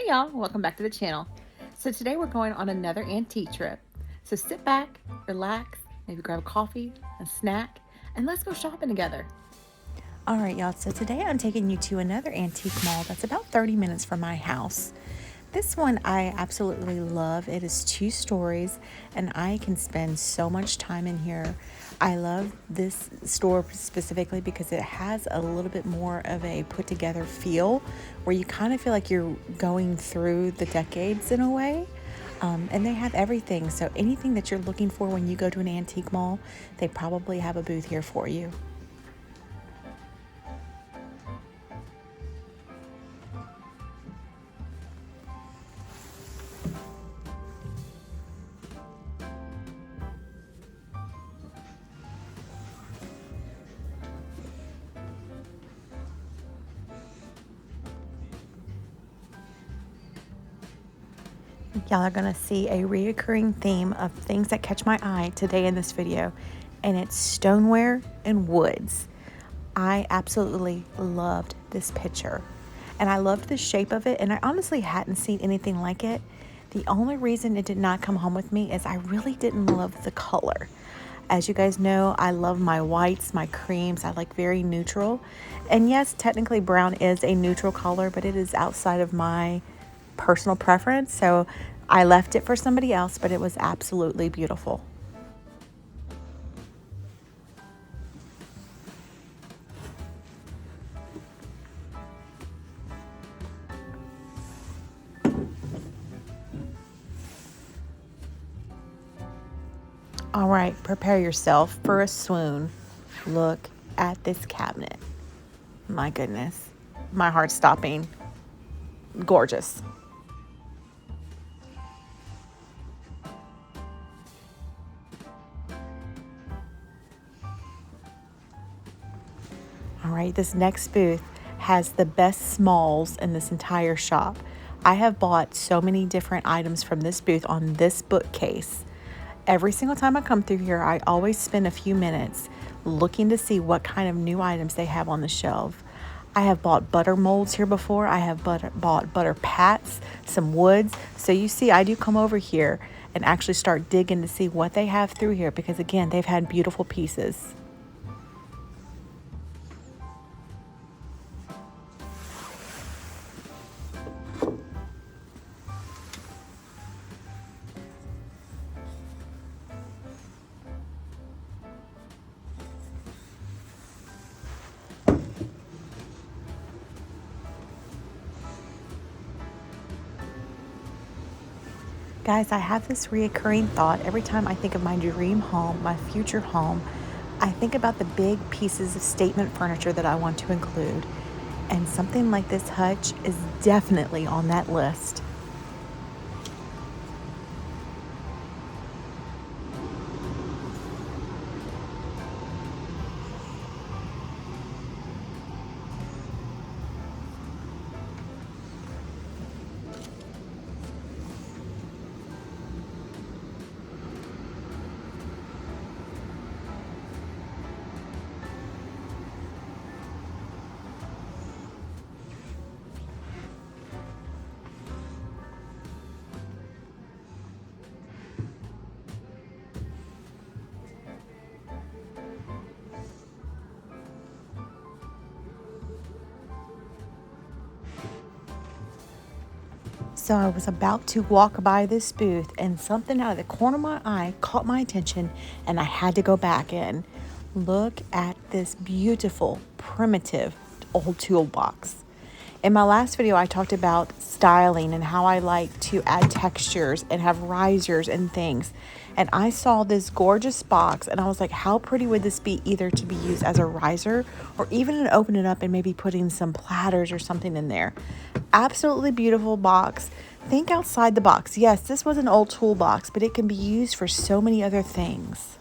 y'all, welcome back to the channel. So today we're going on another antique trip. So sit back, relax, maybe grab a coffee, a snack, and let's go shopping together. All right, y'all, so today I'm taking you to another antique mall that's about 30 minutes from my house. This one I absolutely love. It is 2 stories and I can spend so much time in here. I love this store specifically because it has a little bit more of a put together feel where you kind of feel like you're going through the decades in a way. And they have everything. So anything that you're looking for when you go to an antique mall, they probably have a booth here for you. Y'all are gonna see a reoccurring theme of things that catch my eye today in this video, and it's stoneware and woods. I absolutely loved this picture, and I loved the shape of it, and I honestly hadn't seen anything like it. The only reason it did not come home with me is I really didn't love the color. As you guys know, I love my whites, my creams. I like very neutral. And yes, technically brown is a neutral color, but it is outside of my personal preference. So I left it for somebody else, but it was absolutely beautiful. All right, prepare yourself for a swoon. Look at this cabinet. My goodness, my heart's stopping. Gorgeous. All right, this next booth has the best smalls in this entire shop. I have bought so many different items from this booth on this bookcase. Every single time I come through here, I always spend a few minutes looking to see what kind of new items they have on the shelf. I have bought butter molds here before. I have bought butter pats, some woods. So you see, I do come over here and actually start digging to see what they have through here because, again, they've had beautiful pieces. Guys, I have this reoccurring thought every time I think of my dream home, my future home. I think about the big pieces of statement furniture that I want to include. And something like this hutch is definitely on that list. So I was about to walk by this booth and something out of the corner of my eye caught my attention and I had to go back in. Look at this beautiful, primitive old toolbox. In my last video, I talked about styling and how I like to add textures and have risers and things. And I saw this gorgeous box and I was like, how pretty would this be either to be used as a riser or even to open it up and maybe putting some platters or something in there. Absolutely beautiful box. Think outside the box. Yes, this was an old toolbox, but it can be used for so many other things.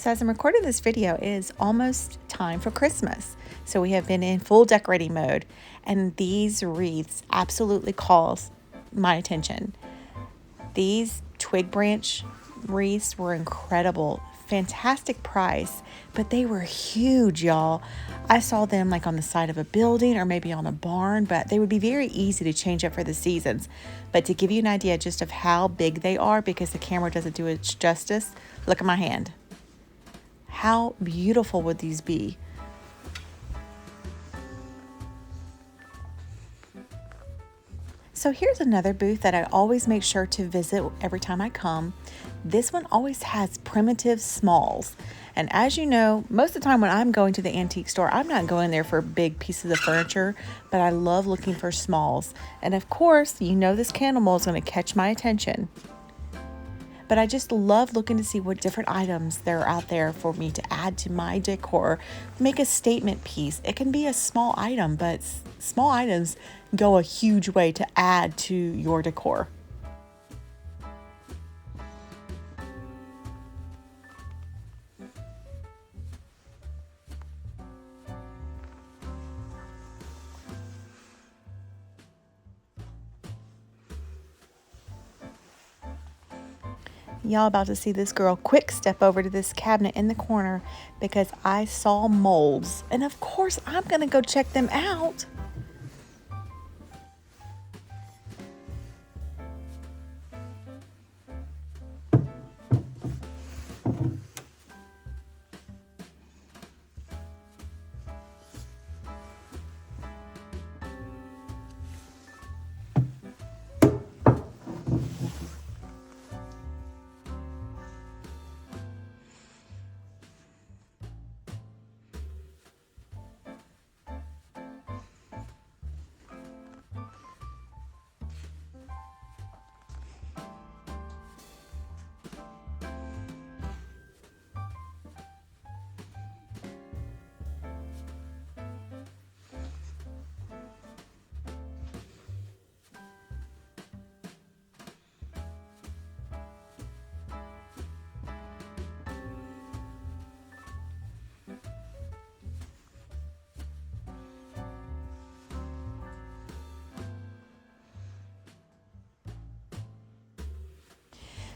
So as I'm recording this video, it is almost time for Christmas. So we have been in full decorating mode, and these wreaths absolutely calls my attention. These twig branch wreaths were incredible. Fantastic price, but they were huge, y'all. I saw them like on the side of a building or maybe on a barn, but they would be very easy to change up for the seasons. But to give you an idea just of how big they are, because the camera doesn't do it justice, look at my hand. How beautiful would these be? So here's another booth that I always make sure to visit every time I come. This one always has primitive smalls. And as you know, most of the time when I'm going to the antique store, I'm not going there for big pieces of furniture, but I love looking for smalls. And of course, you know this candle mold is going to catch my attention. But I just love looking to see what different items there are out there for me to add to my decor, make a statement piece. It can be a small item, but small items go a huge way to add to your decor. Y'all about to see this girl quick step over to this cabinet in the corner because I saw molds. And of course, I'm going to go check them out.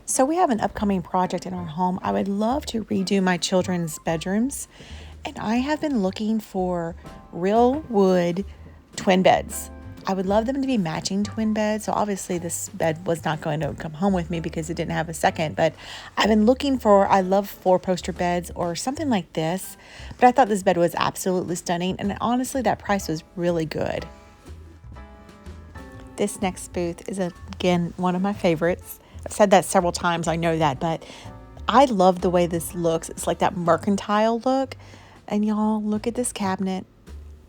So we have an upcoming project in our home. I would love to redo my children's bedrooms, and I have been looking for real wood twin beds. I would love them to be matching twin beds. So obviously this bed was not going to come home with me because it didn't have a second, but I've been looking for, I love 4-poster beds or something like this, but I thought this bed was absolutely stunning, and honestly that price was really good. This next booth is again one of my favorites. I've said that several times, I know that, but I love the way this looks. It's like that mercantile look. And y'all, look at this cabinet.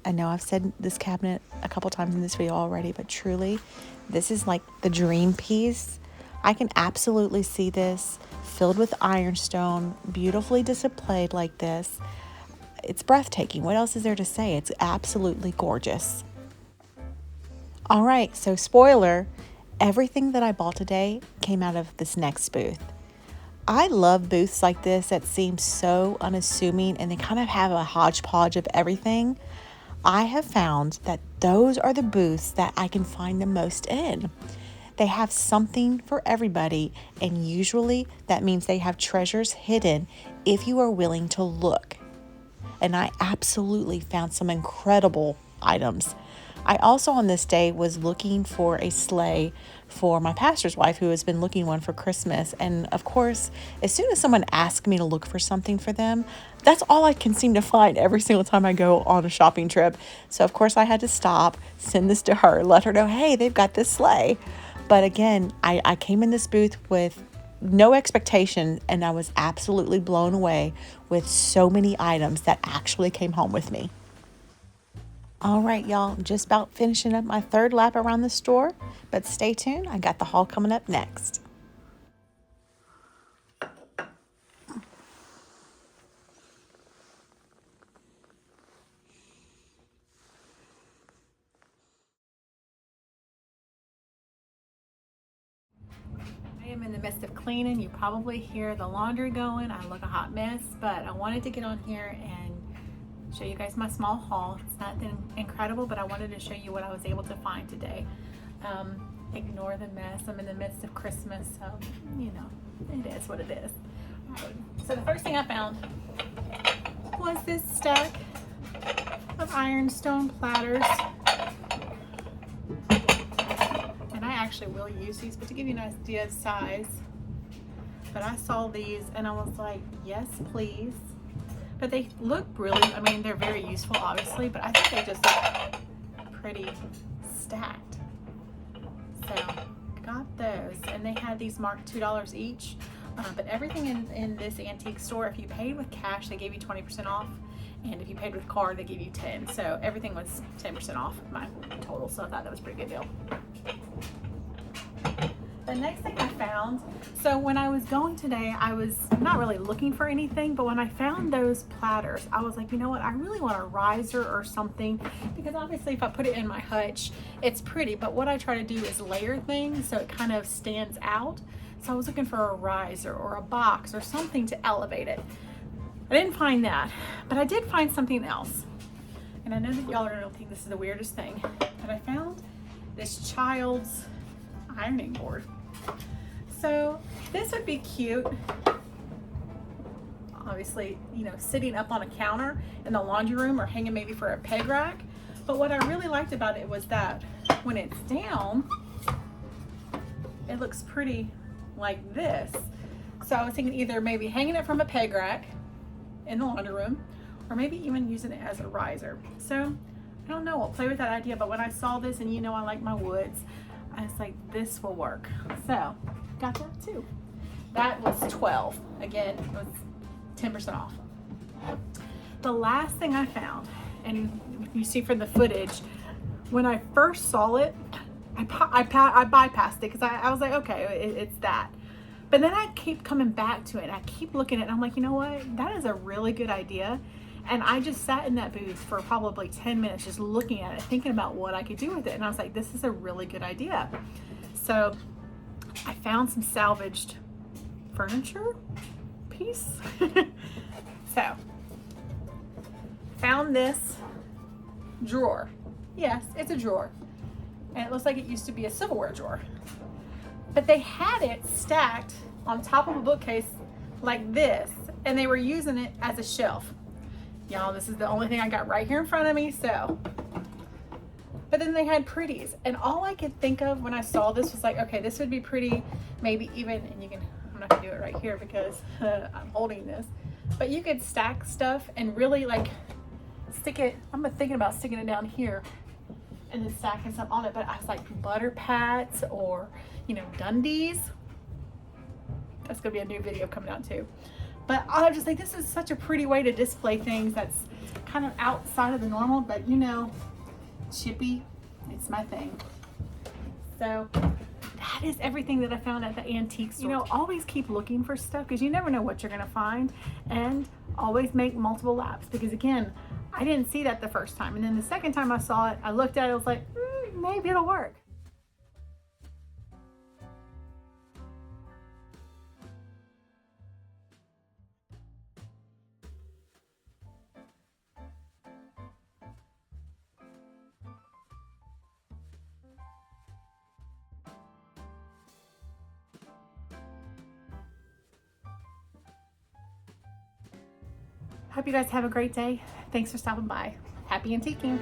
I know I've said this cabinet a couple times in this video already, but truly, this is like the dream piece. I can absolutely see this filled with ironstone, beautifully displayed like this. It's breathtaking. What else is there to say? It's absolutely gorgeous. All right, so spoiler, everything that I bought today came out of this next booth. I love booths like this that seem so unassuming and they kind of have a hodgepodge of everything. I have found that those are the booths that I can find the most in. They have something for everybody, and usually that means they have treasures hidden if you are willing to look. And I absolutely found some incredible items. I also on this day was looking for a sleigh for my pastor's wife who has been looking one for Christmas. And of course, as soon as someone asks me to look for something for them, that's all I can seem to find every single time I go on a shopping trip. So of course I had to stop, send this to her, let her know, hey, they've got this sleigh. But again, I came in this booth with no expectation, and I was absolutely blown away with so many items that actually came home with me. All right, y'all, just about finishing up my third lap around the store, but stay tuned. I got the haul coming up next. I am in in the midst of cleaning. You probably hear the laundry going. I look a hot mess, but I wanted to get on here and show you guys my small haul. It's not that incredible, but I wanted to show you what I was able to find today. Ignore the mess. I'm in the midst of Christmas, so you know, it is what it is. All right. So the first thing I found was this stack of Ironstone platters. And I actually will use these, but to give you an idea of size. But I saw these and I was like, yes, please. But they look really, I mean, they're very useful, obviously, but I think they just look pretty stacked. So got those, and they had these marked $2 each. But everything in this antique store, if you paid with cash, they gave you 20% off. And if you paid with card, they gave you 10. So everything was 10% off my total. So I thought that was a pretty good deal. The next thing I found, so when I was going today, I was not really looking for anything, but when I found those platters, I was like, you know what, I really want a riser or something, because obviously if I put it in my hutch, it's pretty, but what I try to do is layer things so it kind of stands out. So I was looking for a riser or a box or something to elevate it. I didn't find that, but I did find something else. And I know that y'all are gonna think this is the weirdest thing, but I found this child's ironing board. So this would be cute, obviously, you know, sitting up on a counter in the laundry room or hanging maybe for a peg rack. But what I really liked about it was that when it's down, it looks pretty like this. So I was thinking either maybe hanging it from a peg rack in the laundry room, or maybe even using it as a riser. So I don't know, I'll play with that idea, but when I saw this, and you know I like my woods, I was like, this will work. So got that too. That was 12. Again, it was 10% off. The last thing I found, and you see from the footage, when I first saw it, I bypassed it because I was like, okay, it's that. But then I keep coming back to it, and I keep looking at it, and I'm like, you know what? That is a really good idea. And I just sat in that booth for probably 10 minutes just looking at it, thinking about what I could do with it. And I was like, this is a really good idea. So I found some salvaged furniture piece. So found this drawer. Yes, it's a drawer. And it looks like it used to be a silverware drawer. But they had it stacked on top of a bookcase like this, and they were using it as a shelf. Y'all, this is the only thing I got right here in front of me, so. But then they had pretties, and all I could think of when I saw this was like, okay, this would be pretty, maybe even, and you can, I'm not gonna do it right here because I'm holding this, but you could stack stuff and really like stick it, I'm thinking about sticking it down here and then stacking some on it, but I was like butter pats or, you know, Dundies. That's gonna be a new video coming out too. But I was just like, this is such a pretty way to display things that's kind of outside of the normal, but you know, chippy, it's my thing. So that is everything that I found at the antique store. You know, always keep looking for stuff because you never know what you're gonna find, and always make multiple laps because again, I didn't see that the first time. And then the second time I saw it, I looked at it, I was like, maybe it'll work. Hope you guys have a great day. Thanks for stopping by. Happy antiquing.